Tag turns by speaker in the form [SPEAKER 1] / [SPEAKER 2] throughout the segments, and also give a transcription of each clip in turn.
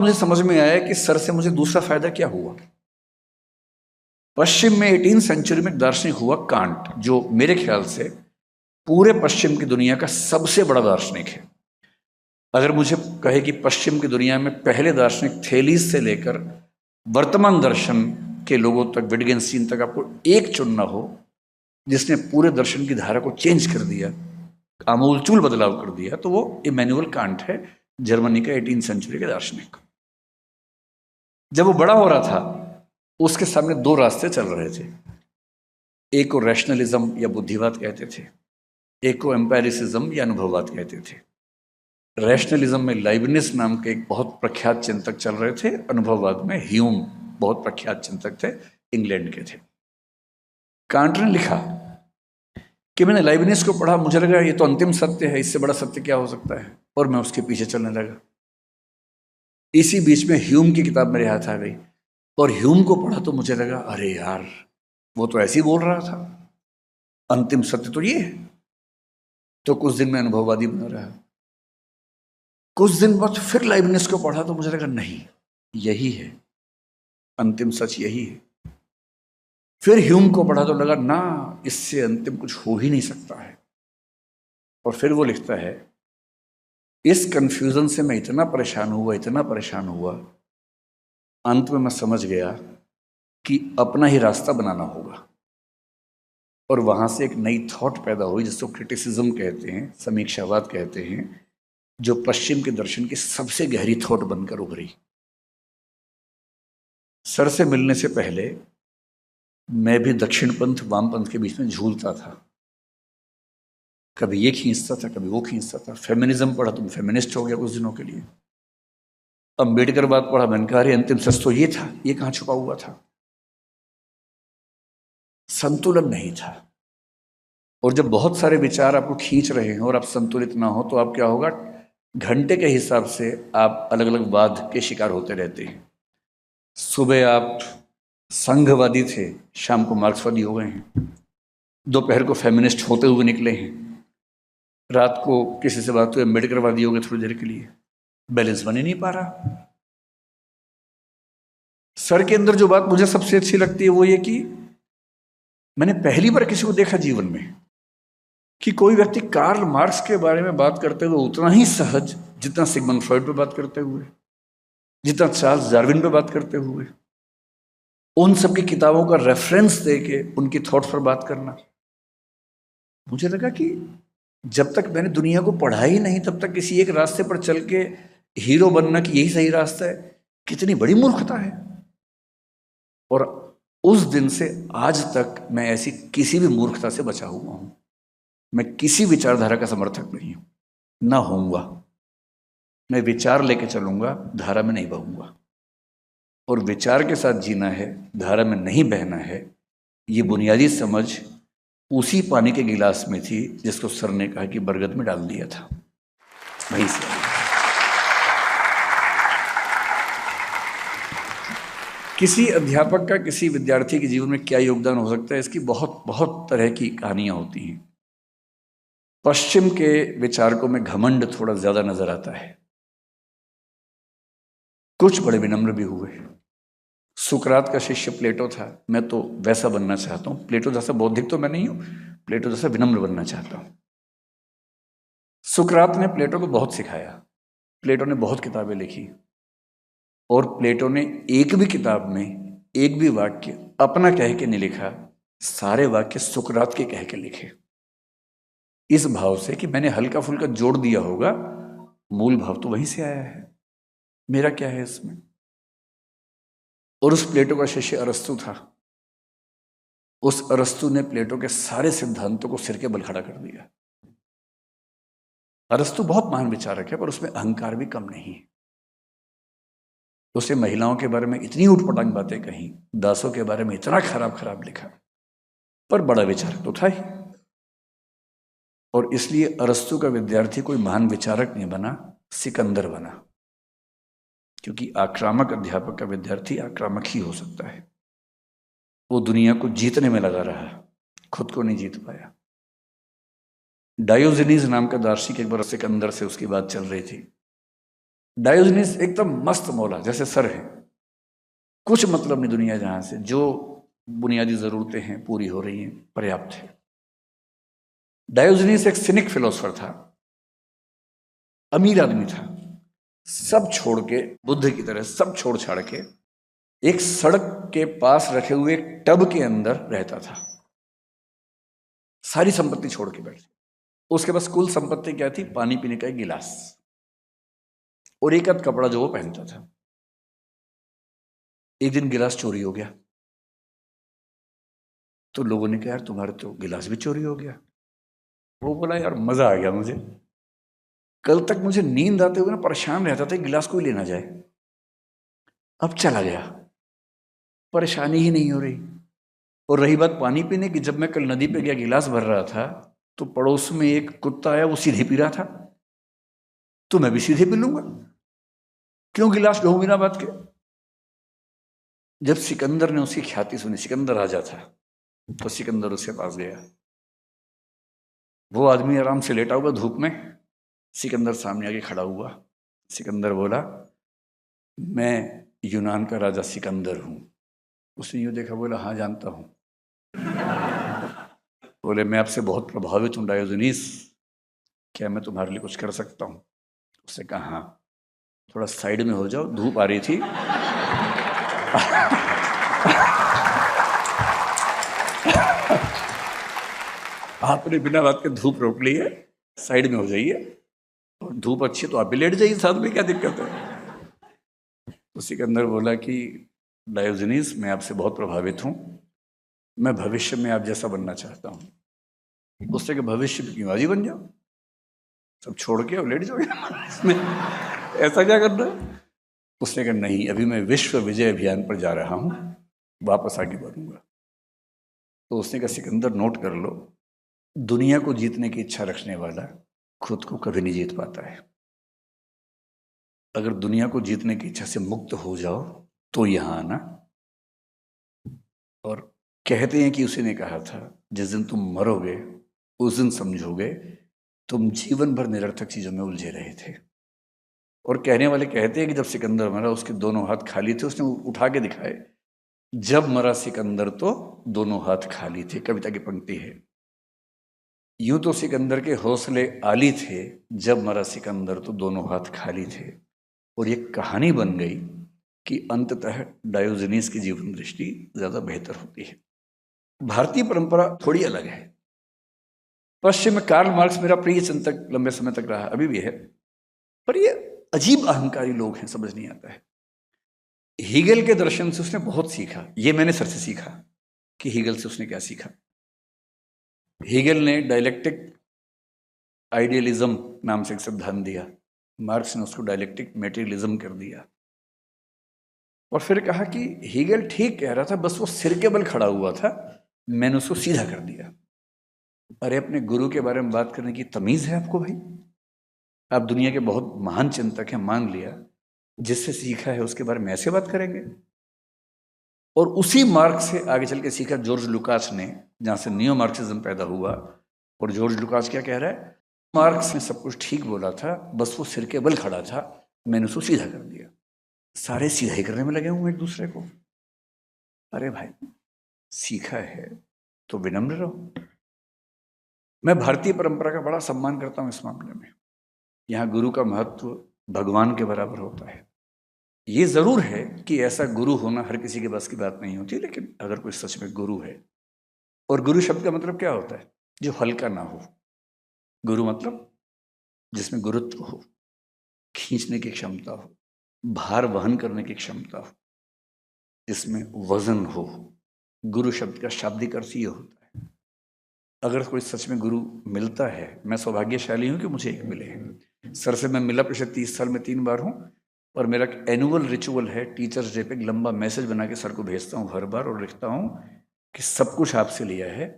[SPEAKER 1] मुझे समझ में आया कि सर से मुझे दूसरा फायदा क्या हुआ। पश्चिम में 18वीं सेंचुरी में दार्शनिक हुआ कांट, जो मेरे ख्याल से पूरे पश्चिम की दुनिया का सबसे बड़ा दार्शनिक है। अगर मुझे कहे कि पश्चिम की दुनिया में पहले दार्शनिक थेलीस से लेकर वर्तमान दर्शन के लोगों तक, विटगेंस्टीन तक, आपको एक चुनना हो जिसने पूरे दर्शन की धारा को चेंज कर दिया, आमूलचूल बदलाव कर दिया, तो वो इमैनुअल कांट है, जर्मनी का 18वीं सेंचुरी के दार्शनिक। जब वो बड़ा हो रहा था, उसके सामने दो रास्ते चल रहे थे। एक को रैशनलिज्म या बुद्धिवाद कहते थे, एक को एम्पेरिसिज्म या अनुभववाद कहते थे। रैशनलिज्म में लाइबनिज नाम के एक बहुत प्रख्यात चिंतक चल रहे थे, अनुभववाद में ह्यूम बहुत प्रख्यात चिंतक थे, इंग्लैंड के थे। कांट ने लिखा कि मैंने लाइबनिज को पढ़ा, मुझे लगा ये तो अंतिम सत्य है, इससे बड़ा सत्य क्या हो सकता है, और मैं उसके पीछे चलने लगा। इसी बीच में ह्यूम की किताब मेरे हाथ आ गई, और ह्यूम को पढ़ा तो मुझे लगा अरे यार, वो तो ऐसे ही बोल रहा था, अंतिम सत्य तो ये है। तो कुछ दिन में अनुभववादी बना रहा। कुछ दिन बाद फिर लाइबनिज को पढ़ा तो मुझे लगा नहीं, यही है अंतिम सच, यही है। फिर ह्यूम को पढ़ा तो लगा ना, इससे अंतिम कुछ हो ही नहीं सकता है। और फिर वो लिखता है, इस कंफ्यूजन से मैं इतना परेशान हुआ, इतना परेशान हुआ, अंत में मैं समझ गया कि अपना ही रास्ता बनाना होगा। और वहां से एक नई थॉट पैदा हुई जिसको क्रिटिसिज्म कहते हैं, समीक्षावाद कहते हैं, जो पश्चिम के दर्शन की सबसे गहरी थॉट बनकर उभरी। सर से मिलने से पहले मैं भी दक्षिण पंथ वामपंथ के बीच में झूलता था, कभी ये खींचता था, कभी वो खींचता था। फेमिनिज्म पढ़ा तो मैं फेमिनिस्ट हो गया कुछ दिनों के लिए। अम्बेडकरवाद पढ़ा, मैंने कहा अरे अंतिम सच तो ये था, ये कहां छुपा हुआ था। संतुलन नहीं था। और जब बहुत सारे विचार आपको खींच रहे हैं और आप संतुलित ना हो, तो आप क्या होगा, घंटे के हिसाब से आप अलग अलग वाद के शिकार होते रहते हैं। सुबह आप संघवादी थे, शाम को मार्क्सवादी हो गए हैं, दोपहर को फेमिनिस्ट होते हुए निकले हैं, रात को किसी से बात हुई अम्बेडकरवादी हो गए थोड़ी देर के लिए। बैलेंस बन ही नहीं पा रहा। सर के अंदर जो बात मुझे सबसे अच्छी लगती है वो ये कि मैंने पहली बार किसी को देखा जीवन में कि कोई व्यक्ति कार्ल मार्क्स के बारे में बात करते हुए उतना ही सहज जितना सिगमंड फ्रॉइड पे बात करते हुए, जितना चार्ल्स डार्विन पे बात करते हुए, उन सबकी किताबों का रेफरेंस देके उनकी थॉट्स पर बात करना। मुझे लगा कि जब तक मैंने दुनिया को पढ़ा ही नहीं, तब तक किसी एक रास्ते पर चल के हीरो बनना कि यही सही रास्ता है, कितनी बड़ी मूर्खता है। और उस दिन से आज तक मैं ऐसी किसी भी मूर्खता से बचा हुआ हूं। मैं किसी विचारधारा का समर्थक नहीं हूं, ना होऊंगा। मैं विचार लेके चलूंगा, धारा में नहीं बहूंगा। और विचार के साथ जीना है, धारा में नहीं बहना है। ये बुनियादी समझ उसी पानी के गिलास में थी जिसको सर ने कहा कि बरगद में डाल दिया था, वहीं से। किसी अध्यापक का किसी विद्यार्थी के जीवन में क्या योगदान हो सकता है, इसकी बहुत बहुत तरह की कहानियां होती हैं। पश्चिम के विचारकों में घमंड थोड़ा ज्यादा नजर आता है, कुछ बड़े विनम्र भी हुए। सुकरात का शिष्य प्लेटो था, मैं तो वैसा बनना चाहता हूं। प्लेटो जैसा बौद्धिक तो मैं नहीं हूं, प्लेटो जैसा विनम्र बनना चाहता हूं। सुकरात ने प्लेटो को बहुत सिखाया, प्लेटो ने बहुत किताबें लिखी, और प्लेटो ने एक भी किताब में एक भी वाक्य अपना कह के नहीं लिखा, सारे वाक्य सुकरात के कह के लिखे, इस भाव से कि मैंने हल्का फुल्का जोड़ दिया होगा, मूल भाव तो वहीं से आया है, मेरा क्या है इसमें। और उस प्लेटो का शिष्य अरस्तु था। उस अरस्तु ने प्लेटो के सारे सिद्धांतों को सिर के बल खड़ा कर दिया। अरस्तु बहुत महान विचारक है, पर उसमें अहंकार भी कम नहीं है। उसे महिलाओं के बारे में इतनी उठपटांग बातें कही, दासों के बारे में इतना खराब खराब लिखा, पर बड़ा विचारक तो था ही। और इसलिए अरस्तु का विद्यार्थी कोई महान विचारक नहीं बना, सिकंदर बना। क्योंकि आक्रामक अध्यापक का विद्यार्थी आक्रामक ही हो सकता है। वो दुनिया को जीतने में लगा रहा, खुद को नहीं जीत पाया। डायोजनीज नाम का दार्शनिक एक बार सिकंदर से उसकी बात चल रही थी डायोजनीस एकदम मस्त मौला, जैसे सर है, कुछ मतलब नहीं दुनिया जहां से, जो बुनियादी जरूरतें हैं पूरी हो रही हैं, पर्याप्त है। डायोजनीस एक सिनिक फिलोसफर था, अमीर आदमी था, सब छोड़ के, बुद्ध की तरह सब छोड़ छाड़ के एक सड़क के पास रखे हुए एक टब के अंदर रहता था, सारी संपत्ति छोड़ के बैठ। उसके पास कुल संपत्ति क्या थी? पानी पीने का एक गिलास और एक आध कपड़ा जो वो पहनता था। एक दिन गिलास चोरी हो गया, तो लोगों ने कहा यार तुम्हारे तो गिलास भी चोरी हो गया। वो बोला यार मजा आ गया मुझे, कल तक मुझे नींद आते हुए ना परेशान रहता था गिलास कोई लेना जाए, अब चला गया, परेशानी ही नहीं हो रही। और रही बात पानी पीने की, जब मैं कल नदी पे गया गिलास भर रहा था तो पड़ोस में एक कुत्ता आया, वो सीधे पी रहा था, तो मैं भी सीधे पी लूंगा, क्यों गिलास ढो बिना बात के। जब सिकंदर ने उसकी ख्याति सुनी, सिकंदर राजा था, तो सिकंदर उसके पास गया। वो आदमी आराम से लेटा हुआ धूप में, सिकंदर सामने आके खड़ा हुआ। सिकंदर बोला मैं यूनान का राजा सिकंदर हूं। उसने यूं देखा, बोला हाँ जानता हूं। बोले मैं आपसे बहुत प्रभावित हूं डायोजनीस, क्या मैं तुम्हारे लिए कुछ कर सकता हूं? उसने कहा हाँ, थोड़ा साइड में हो जाओ, धूप आ रही थी। आपने बिना बात के धूप रोक ली है, साइड में हो जाइए, और धूप अच्छी तो आप भी लेट जाइए साथ में, क्या दिक्कत है? तो सिकंदर बोला कि डायोजनीस मैं आपसे बहुत प्रभावित हूं, मैं भविष्य में आप जैसा बनना चाहता हूं। उससे कि भविष्य में क्यों, आज ही बन जाओ, सब छोड़ के और लेट जाओ इसमें, ऐसा क्या करना है? उसने कहा नहीं, अभी मैं विश्व विजय अभियान पर जा रहा हूं, वापस आगे बढ़ूंगा। तो उसने कहा सिकंदर नोट कर लो, दुनिया को जीतने की इच्छा रखने वाला खुद को कभी नहीं जीत पाता है। अगर दुनिया को जीतने की इच्छा से मुक्त हो जाओ तो यहां आना। और कहते हैं कि उसी ने कहा था जिस दिन तुम मरोगे उस दिन समझोगे तुम जीवन भर निरर्थक चीजों में उलझे रहे थे। और कहने वाले कहते हैं कि जब सिकंदर मरा उसके दोनों हाथ खाली थे, उसने उठा के दिखाए, जब मरा सिकंदर तो दोनों हाथ खाली थे। कविता की पंक्ति है। यूं तो सिकंदर के हौसले आली थे, जब मरा सिकंदर तो दोनों हाथ खाली थे। और ये कहानी बन गई कि अंततः डायोजनीस की जीवन दृष्टि ज्यादा बेहतर होती है। भारतीय परंपरा थोड़ी अलग है। पश्चिम में कार्ल मार्क्स मेरा प्रिय चिंतक लंबे समय तक रहा, अभी भी है, पर ये अजीब अहंकारी लोग हैं, समझ नहीं आता है। हीगल के दर्शन से उसने बहुत सीखा, ये मैंने सर से सीखा कि हीगल से उसने क्या सीखा। हीगल ने डायलेक्टिक आइडियलिज्म नाम से एक सिद्धांत दिया, मार्क्स ने उसको डायलेक्टिक मेटेरियलिज्म कर दिया। और फिर कहा कि हीगल ठीक कह रहा था, बस वो सिर के बल खड़ा हुआ था, मैंने उसको सीधा कर दिया। अरे अपने गुरु के बारे में बात करने की तमीज है आपको भाई? आप दुनिया के बहुत महान चिंतक हैं, मान लिया, जिससे सीखा है उसके बारे में ऐसे बात करेंगे? और उसी मार्क्स से आगे चल के सीखा जॉर्ज लुकास ने, जहां से नियो मार्क्सिज्म पैदा हुआ। और जॉर्ज लुकास क्या कह रहा है? मार्क्स ने सब कुछ ठीक बोला था, बस वो सिर के बल खड़ा था, मैंने उसको सीधा कर दिया। सारे सीधा ही करने में लगे हुए एक दूसरे को। अरे भाई सीखा है तो विनम्र रहो। मैं भारतीय परंपरा का बड़ा सम्मान करता हूं इस मामले में। यहाँ गुरु का महत्व भगवान के बराबर होता है। ये जरूर है कि ऐसा गुरु होना हर किसी के बस की बात नहीं होती, लेकिन अगर कोई सच में गुरु है, और गुरु शब्द का मतलब क्या होता है? जो हल्का ना हो। गुरु मतलब जिसमें गुरुत्व हो, खींचने की क्षमता हो, भार वहन करने की क्षमता हो, जिसमें वजन हो। गुरु शब्द का शाब्दिक अर्थ ये होता है। अगर कोई सच में गुरु मिलता है, मैं सौभाग्यशाली हूं कि मुझे एक मिले हैं। सर से मैं मिला पिछले 30 साल में 3 बार हूं, और मेरा एनुअल रिचुअल है, टीचर्स डे पे एक लंबा मैसेज बना के सर को भेजता हूं हर बार, और लिखता हूं कि सब कुछ आपसे लिया है,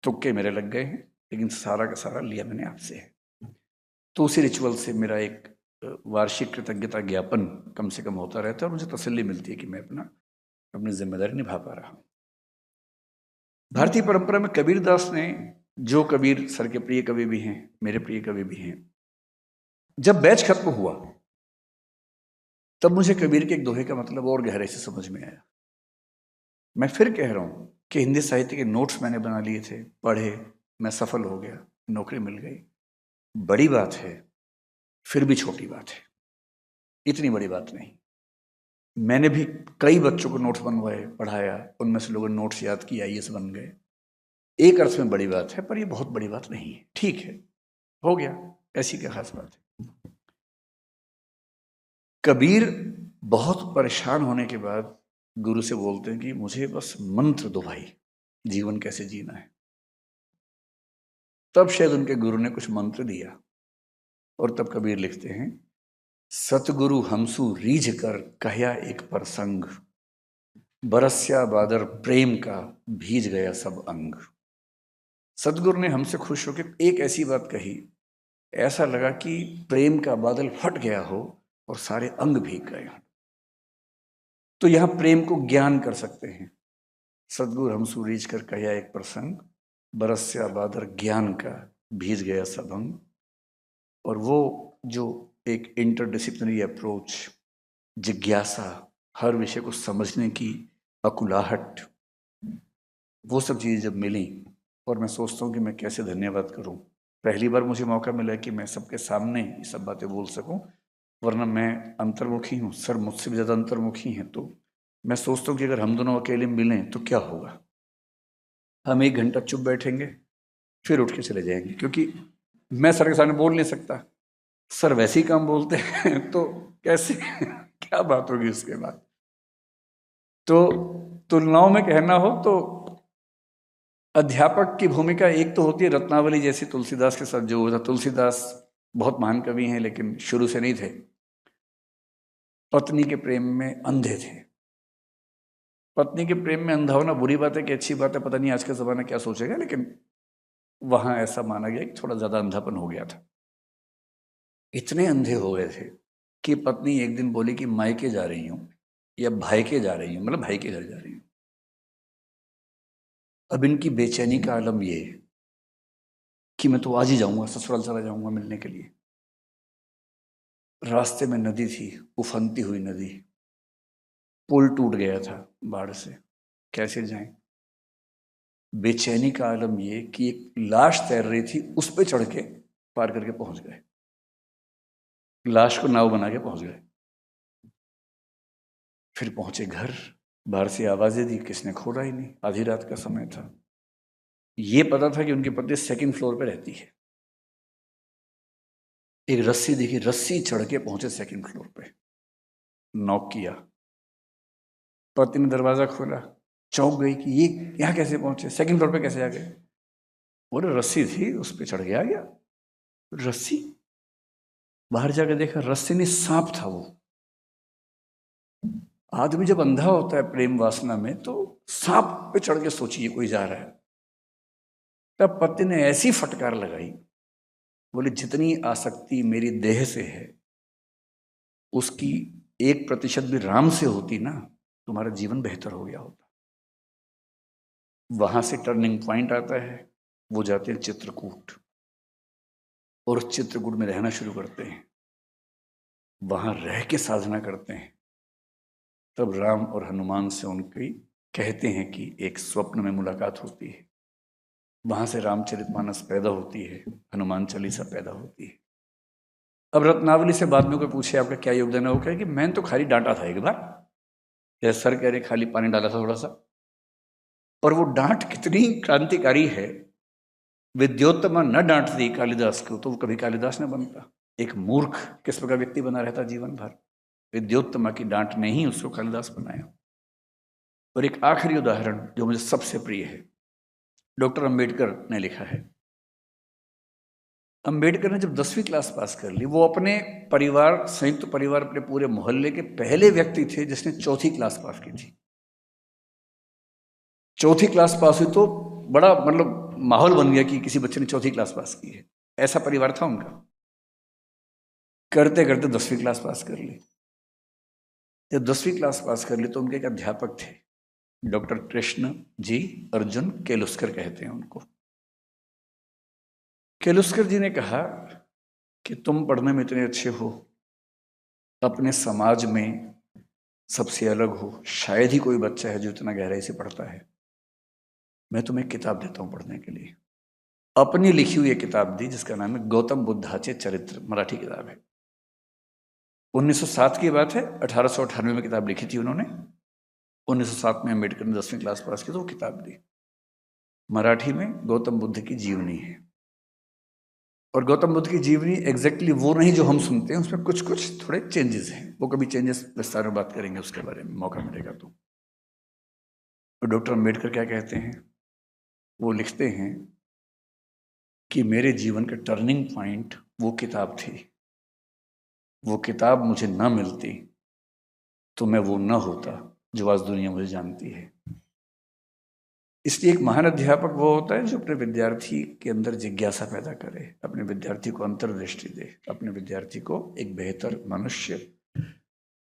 [SPEAKER 1] तुक्के मेरे लग गए हैं, लेकिन सारा का सारा लिया मैंने आपसे है। तो उसी रिचुअल से मेरा एक वार्षिक कृतज्ञता ज्ञापन कम से कम होता रहता है, और मुझे तसल्ली मिलती है कि मैं अपनी जिम्मेदारी निभा पा रहा हूं। भारतीय परंपरा में कबीरदास ने, जो कबीर सर के प्रिय कवि भी हैं, मेरे प्रिय कवि भी हैं, जब बैच खत्म हुआ तब मुझे कबीर के एक दोहे का मतलब और गहराई से समझ में आया। मैं फिर कह रहा हूं कि हिंदी साहित्य के नोट्स मैंने बना लिए थे, पढ़े, मैं सफल हो गया, नौकरी मिल गई, बड़ी बात है, फिर भी छोटी बात है, इतनी बड़ी बात नहीं। मैंने भी कई बच्चों को नोट्स बनवाए, पढ़ाया, उनमें से लोगों ने नोट्स याद किया, आईएएस बन गए। एक अर्थ में बड़ी बात है, पर ये बहुत बड़ी बात नहीं है। ठीक है, हो गया, ऐसी क्या खास बात है। कबीर बहुत परेशान होने के बाद गुरु से बोलते हैं कि मुझे बस मंत्र दो भाई, जीवन कैसे जीना है। तब शायद उनके गुरु ने कुछ मंत्र दिया, और तब कबीर लिखते हैं, सतगुरु हमसु रीझ कर कहया एक प्रसंग, बरस्या बादर प्रेम का भीज गया सब अंग। सतगुरु ने हमसे खुश होकर एक ऐसी बात कही, ऐसा लगा कि प्रेम का बादल फट गया हो और सारे अंग भीग गए। तो यहां प्रेम को ज्ञान कर सकते हैं। सतगुरु हमसु रीझ कर कहया एक प्रसंग, बरस्या बादर ज्ञान का भीज गया सब अंग। और वो जो एक इंटरडिसिप्लिनरी अप्रोच, जिज्ञासा, हर विषय को समझने की अकुलाहट, वो सब चीज़ें जब मिली, और मैं सोचता हूँ कि मैं कैसे धन्यवाद करूँ। पहली बार मुझे मौका मिला कि मैं सबके सामने ये सब बातें बोल सकूँ, वरना मैं अंतर्मुखी हूँ, सर मुझसे भी ज़्यादा अंतर्मुखी हैं। तो मैं सोचता हूँ कि अगर हम दोनों अकेले मिलें तो क्या होगा। हम 1 घंटा चुप बैठेंगे, फिर उठ के चले जाएंगे, क्योंकि मैं सर के सामने बोल नहीं सकता, सर वैसे ही काम बोलते हैं तो कैसे क्या बात होगी उसके बाद। तो तुलनाओं में कहना हो तो अध्यापक की भूमिका एक तो होती है रत्नावली जैसी, तुलसीदास के साथ जो हुआ था। तुलसीदास बहुत महान कवि हैं, लेकिन शुरू से नहीं थे, पत्नी के प्रेम में अंधे थे। पत्नी के प्रेम में अंधा होना बुरी बात है कि अच्छी बात है, पता नहीं आज का जमाना क्या सोचेगा, लेकिन वहां ऐसा माना गया कि थोड़ा ज्यादा अंधापन हो गया था। इतने अंधे हो गए थे कि पत्नी एक दिन बोली कि मायके जा रही हूं, या भाई के जा रही हूं, मतलब भाई के घर जा रही हूं। अब इनकी बेचैनी का आलम ये कि मैं तो आज ही जाऊंगा, ससुराल चला जाऊंगा मिलने के लिए। रास्ते में नदी थी, उफनती हुई नदी, पुल टूट गया था बाढ़ से, कैसे जाएं। बेचैनी का आलम ये कि एक लाश तैर रही थी, उस पर चढ़ के पार करके पहुंच गए, लाश को नाव बना के पहुंच गए। फिर पहुंचे घर, बाहर से आवाजें दी, किसने खोला ही नहीं, आधी रात का समय था। ये पता था कि उनकी पत्नी 2nd फ्लोर पे रहती है। एक रस्सी दिखी, रस्सी चढ़ के पहुंचे 2nd फ्लोर पे, नॉक किया, पत्नी ने दरवाजा खोला, चौंक गई कि ये यहाँ कैसे पहुंचे, 2nd फ्लोर पे कैसे आ गए। बोले रस्सी थी, उस पर चढ़ के आ गया। रस्सी, बाहर जाकर देखा रस्सी नहीं, सांप था वो। आदमी जब अंधा होता है प्रेम वासना में, तो सांप पे चढ़ के सोचिए कोई जा रहा है। तब पति ने ऐसी फटकार लगाई, बोले जितनी आसक्ति मेरी देह से है, उसकी 1% भी राम से होती ना, तुम्हारा जीवन बेहतर हो गया होता। वहां से टर्निंग पॉइंट आता है, वो जाते हैं चित्रकूट, और उस चित्रकूट में रहना शुरू करते हैं, वहां रह के साधना करते हैं। तब राम और हनुमान से उनकी कहते हैं कि एक स्वप्न में मुलाकात होती है, वहां से रामचरितमानस पैदा होती है, हनुमान चालीसा पैदा होती है। अब रत्नावली से बाद में कोई पूछे आपका क्या योगदान है, वो कहे कि मैंने तो खाली डांटा था एक बार, या सर कह रहे खाली पानी डाला था थोड़ा सा। पर वो डांट कितनी क्रांतिकारी है। विद्योत्तमा न डांटती कालिदास को तो वो कभी कालिदास न बनता। एक मूर्ख किस्म का व्यक्ति बना रहता जीवन भर, विद्योत्तमा की डांट ने ही उसको कालिदास बनाया। और एक आखिरी उदाहरण जो मुझे सबसे प्रिय है, डॉक्टर अंबेडकर ने लिखा है। अंबेडकर ने जब 10वीं क्लास पास कर ली, वो अपने परिवार, संयुक्त परिवार, अपने पूरे मोहल्ले के पहले व्यक्ति थे जिसने 4थी क्लास पास की थी। 4थी क्लास पास हुई तो बड़ा मतलब माहौल बन गया कि किसी बच्चे ने 4थी क्लास पास की है, ऐसा परिवार था उनका। करते करते 10वीं क्लास पास कर ली। जब 10वीं क्लास पास कर ली तो उनके एक अध्यापक थे, डॉक्टर कृष्ण जी अर्जुन केलुस्कर कहते हैं उनको। केलुस्कर जी ने कहा कि तुम पढ़ने में इतने अच्छे हो, अपने समाज में सबसे अलग हो। शायद ही कोई बच्चा है जो इतना गहराई से पढ़ता है। मैं तुम्हें किताब देता हूँ पढ़ने के लिए। अपनी लिखी हुई एक किताब दी जिसका नाम है गौतम बुद्धाचे चरित्र, मराठी किताब है। 1907 की बात है, 1898 में किताब लिखी थी उन्होंने। 1907 में अम्बेडकर ने 10वीं क्लास पास की तो वो किताब दी। मराठी में गौतम बुद्ध की जीवनी है। और गौतम बुद्ध की जीवनी एग्जैक्टली वो नहीं जो हम सुनते हैं, उसमें कुछ कुछ थोड़े चेंजेस हैं। वो कभी चेंजेस विस्तार में बात करेंगे उसके बारे में, मौका मिलेगा तो। डॉक्टर अम्बेडकर क्या कहते हैं? वो लिखते हैं कि मेरे जीवन का टर्निंग पॉइंट वो किताब थी। वो किताब मुझे ना मिलती तो मैं वो ना होता जो आज दुनिया मुझे जानती है। इसलिए एक महान अध्यापक वो होता है जो अपने विद्यार्थी के अंदर जिज्ञासा पैदा करे, अपने विद्यार्थी को अंतर्दृष्टि दे, अपने विद्यार्थी को एक बेहतर मनुष्य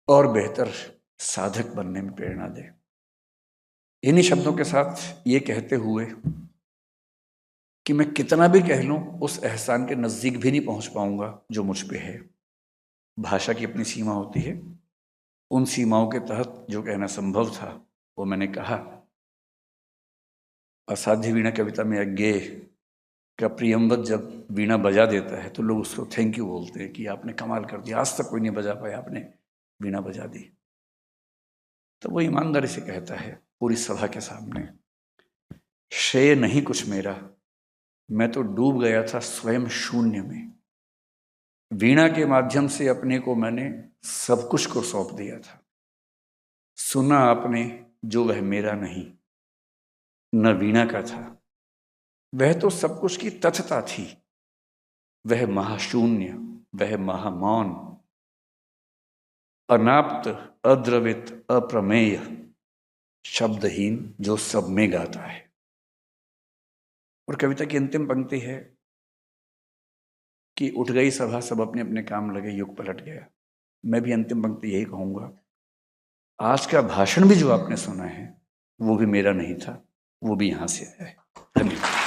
[SPEAKER 1] और बेहतर साधक बनने में प्रेरणा दे। इन्हीं शब्दों के साथ ये कहते हुए कि मैं कितना भी कह लूं उस एहसान के नज़दीक भी नहीं पहुंच पाऊंगा जो मुझ पे है। भाषा की अपनी सीमा होती है। उन सीमाओं के तहत जो कहना संभव था वो मैंने कहा। असाध्य वीणा कविता में अज्ञेय का प्रियंवत जब वीणा बजा देता है तो लोग उसको थैंक यू बोलते हैं कि आपने कमाल कर दिया, आज तक कोई नहीं बजा पाया, आपने वीणा बजा दी। तो वो ईमानदारी से कहता है पूरी सभा के सामने, श्रेय नहीं कुछ मेरा, मैं तो डूब गया था स्वयं शून्य में। वीणा के माध्यम से अपने को मैंने सब कुछ को सौंप दिया था। सुना आपने जो वह मेरा नहीं, न वीणा का था, वह तो सब कुछ की तथता थी। वह महाशून्य, वह महामौन, अनाप्त, अद्रवित, अप्रमेय, शब्दहीन जो सब में गाता है। और कविता की अंतिम पंक्ति है कि उठ गई सभा, सब अपने अपने काम लगे, युग पलट गया। मैं भी अंतिम पंक्ति यही कहूंगा, आज का भाषण भी जो आपने सुना है वो भी मेरा नहीं था, वो भी यहां से आया है। धन्यवाद।